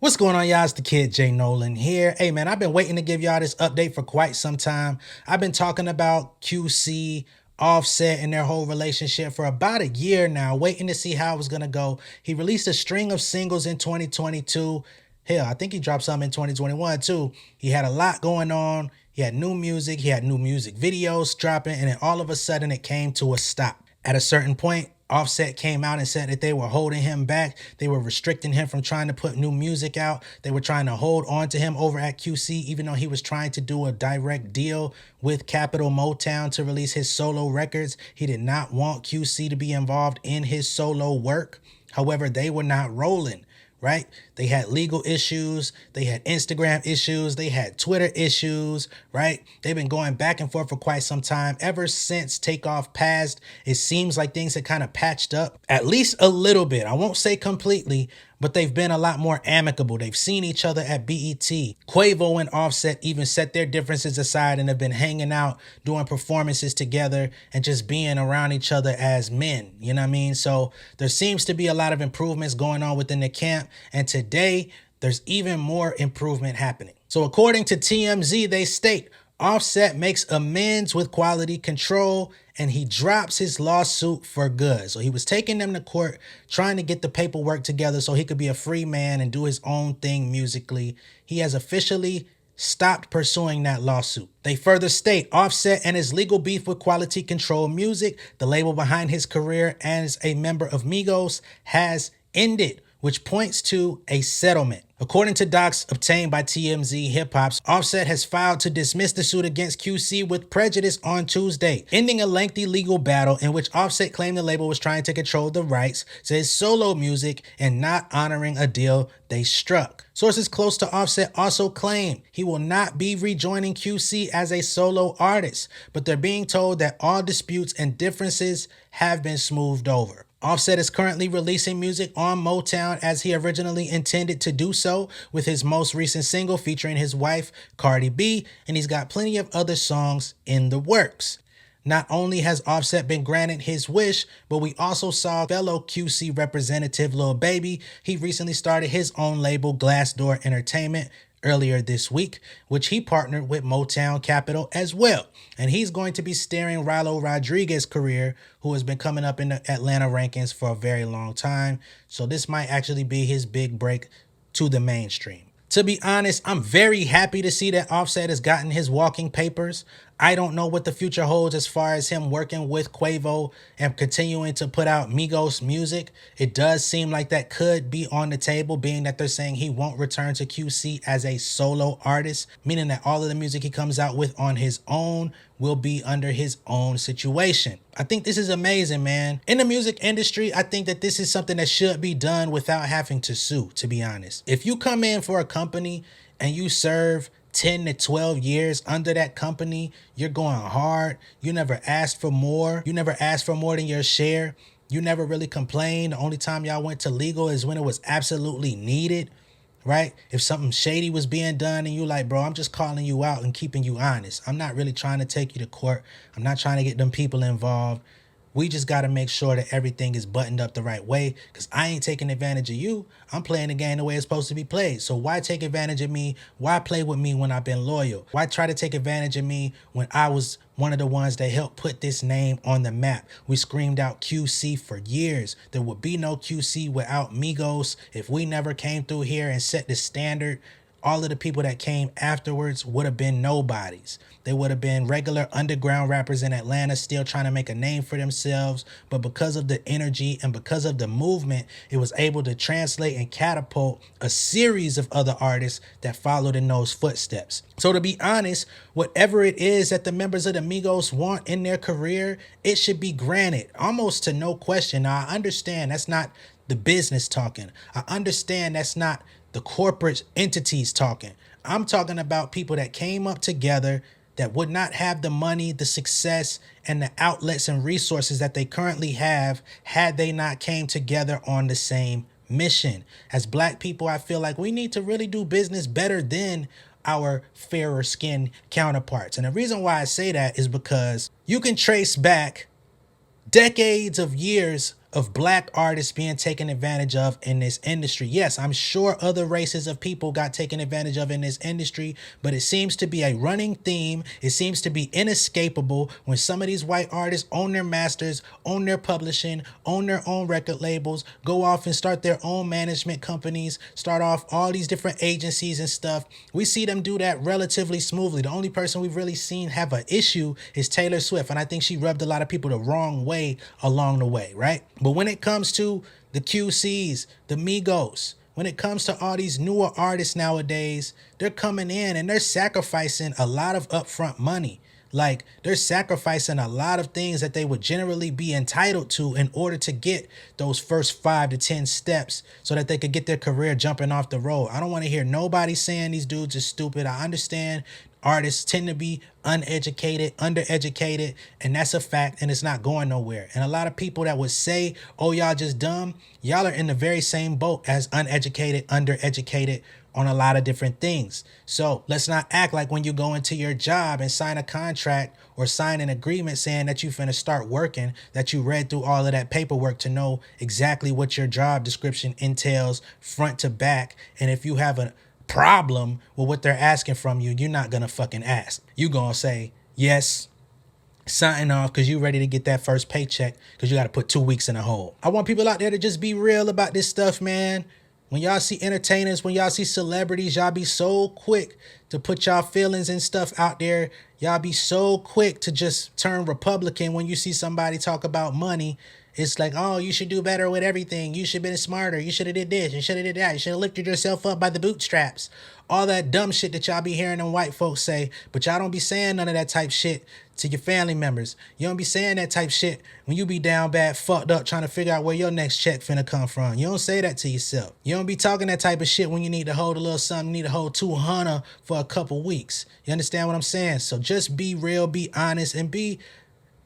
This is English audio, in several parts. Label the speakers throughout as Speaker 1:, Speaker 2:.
Speaker 1: What's going on, y'all? It's the kid Jay Nolan here. Hey, man, I've been waiting to give y'all this update for quite some time. I've been talking about QC, Offset, and their whole relationship for about a year now, waiting to see how it was going to go. He released a string of singles in 2022. Hell, I think he dropped some in 2021 too. He had a lot going on. He had new music, he had new music videos dropping, and then all of a sudden it came to a stop. At a certain point, Offset came out and said that they were holding him back. They were restricting him from trying to put new music out. They were trying to hold on to him over at QC, even though he was trying to do a direct deal with Capitol Motown to release his solo records. He did not want QC to be involved in his solo work. However, they were not rolling, right? They had legal issues, they had Instagram issues, they had Twitter issues, right? They've been going back and forth for quite some time. Ever since Takeoff passed, it seems like things had kind of patched up, at least a little bit. I won't say completely, but they've been a lot more amicable. They've seen each other at BET. Quavo and Offset even set their differences aside and have been hanging out, doing performances together, and just being around each other as men. You know what I mean? So there seems to be a lot of improvements going on within the camp. And today, there's even more improvement happening. So according to TMZ, they state, Offset makes amends with Quality Control and he drops his lawsuit for good. So he was taking them to court, trying to get the paperwork together so he could be a free man and do his own thing musically. He has officially stopped pursuing that lawsuit. They further state Offset and his legal beef with Quality Control Music, the label behind his career as a member of Migos, has ended, which points to a settlement. According to docs obtained by TMZ Hip Hop's, Offset has filed to dismiss the suit against QC with prejudice on Tuesday, ending a lengthy legal battle in which Offset claimed the label was trying to control the rights to his solo music and not honoring a deal they struck. Sources close to Offset also claim he will not be rejoining QC as a solo artist, but they're being told that all disputes and differences have been smoothed over. Offset is currently releasing music on Motown as he originally intended to do so, with his most recent single featuring his wife, Cardi B, and he's got plenty of other songs in the works. Not only has Offset been granted his wish, but we also saw fellow QC representative Lil Baby. He recently started his own label, Glassdoor Entertainment, earlier this week, which he partnered with Motown Capitol as well. And he's going to be steering Rilo Rodriguez's career, who has been coming up in the Atlanta rankings for a very long time. So this might actually be his big break to the mainstream. To be honest, I'm very happy to see that Offset has gotten his walking papers. I don't know what the future holds as far as him working with Quavo and continuing to put out Migos music. It does seem like that could be on the table, being that they're saying he won't return to QC as a solo artist, meaning that all of the music he comes out with on his own will be under his own situation. I think this is amazing, man. In the music industry, I think that this is something that should be done without having to sue, to be honest. If you come in for a company and you serve 10 to 12 years under that company, you're going hard. You never asked for more. You never asked for more than your share. You never really complained. The only time y'all went to legal is when it was absolutely needed, right? If something shady was being done and you like, bro, I'm just calling you out and keeping you honest. I'm not really trying to take you to court. I'm not trying to get them people involved. We just got to make sure that everything is buttoned up the right way, because I ain't taking advantage of you. I'm playing the game the way it's supposed to be played. So why take advantage of me? Why play with me when I've been loyal? Why try to take advantage of me when I was one of the ones that helped put this name on the map? We screamed out QC for years. There would be no QC without Migos. If we never came through here and set the standard, all of the people that came afterwards would have been nobodies. They would have been regular underground rappers in Atlanta still trying to make a name for themselves. But because of the energy and because of the movement, it was able to translate and catapult a series of other artists that followed in those footsteps. So to be honest, whatever it is that the members of the Migos want in their career, it should be granted almost to no question. Now, I understand that's not the business talking. I understand that's not the corporate entities talking. I'm talking about people that came up together that would not have the money, the success, and the outlets and resources that they currently have had they not came together on the same mission. As black people, I feel like we need to really do business better than our fairer skinned counterparts. And the reason why I say that is because you can trace back decades of years of black artists being taken advantage of in this industry. Yes, I'm sure other races of people got taken advantage of in this industry, but it seems to be a running theme. It seems to be inescapable when some of these white artists own their masters, own their publishing, own their own record labels, go off and start their own management companies, start off all these different agencies and stuff. We see them do that relatively smoothly. The only person we've really seen have an issue is Taylor Swift, and I think she rubbed a lot of people the wrong way along the way, right? But when it comes to the QCs, the Migos, when it comes to all these newer artists nowadays, they're coming in and they're sacrificing a lot of upfront money. Like, they're sacrificing a lot of things that they would generally be entitled to in order to get those first 5 to 10 steps so that they could get their career jumping off the road. I don't want to hear nobody saying these dudes are stupid. I understand artists tend to be uneducated, undereducated, and that's a fact, and it's not going nowhere. And a lot of people that would say, oh, y'all just dumb, y'all are in the very same boat as uneducated, undereducated on a lot of different things. So let's not act like when you go into your job and sign a contract or sign an agreement saying that you finna start working, that you read through all of that paperwork to know exactly what your job description entails front to back. And if you have a problem with what they're asking from you, you're not gonna fucking ask. You gonna say yes, sign off, because you're ready to get that first paycheck because you got to put 2 weeks in a hole. I want people out there to just be real about this stuff, man. When y'all see entertainers, when y'all see celebrities, y'all be so quick to put y'all feelings and stuff out there. Y'all be so quick to just turn Republican when you see somebody talk about money. It's like, oh, you should do better with everything. You should have been smarter. You should have did this. You should have did that. You should have lifted yourself up by the bootstraps. All that dumb shit that y'all be hearing them white folks say, but y'all don't be saying none of that type shit to your family members. You don't be saying that type shit when you be down bad, fucked up, trying to figure out where your next check finna come from. You don't say that to yourself. You don't be talking that type of shit when you need to hold a little something, you need to hold 200 for a couple weeks. You understand what I'm saying? So just be real, be honest, and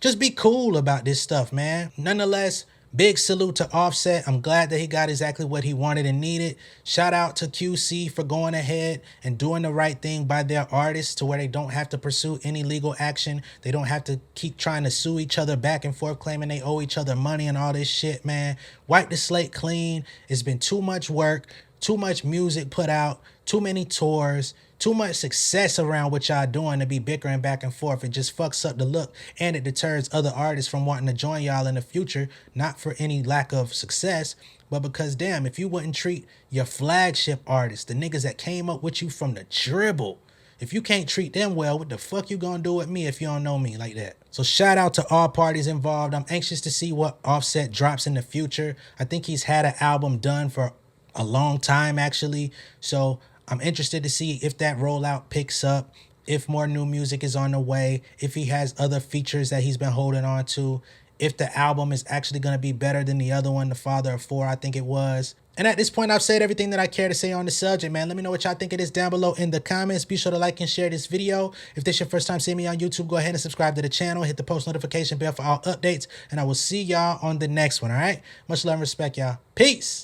Speaker 1: just be cool about this stuff, man. Nonetheless, big salute to Offset. I'm glad that he got exactly what he wanted and needed. Shout out to QC for going ahead and doing the right thing by their artists to where they don't have to pursue any legal action. They don't have to keep trying to sue each other back and forth, claiming they owe each other money and all this shit, man. Wipe the slate clean. It's been too much work, too much music put out, too many tours, too much success around what y'all doing to be bickering back and forth. It just fucks up the look, and it deters other artists from wanting to join y'all in the future, not for any lack of success, but because, damn, if you wouldn't treat your flagship artists, the niggas that came up with you from the dribble, if you can't treat them well, what the fuck you gonna do with me if you don't know me like that? So shout out to all parties involved. I'm anxious to see what Offset drops in the future. I think he's had an album done for a long time, actually. So I'm interested to see if that rollout picks up, if more new music is on the way, if he has other features that he's been holding on to, if the album is actually going to be better than the other one, The Father of Four, I think it was. And at this point, I've said everything that I care to say on the subject, man. Let me know what y'all think of this down below in the comments. Be sure to like and share this video. If this is your first time seeing me on YouTube, go ahead and subscribe to the channel. Hit the post notification bell for all updates. And I will see y'all on the next one, all right? Much love and respect, y'all. Peace.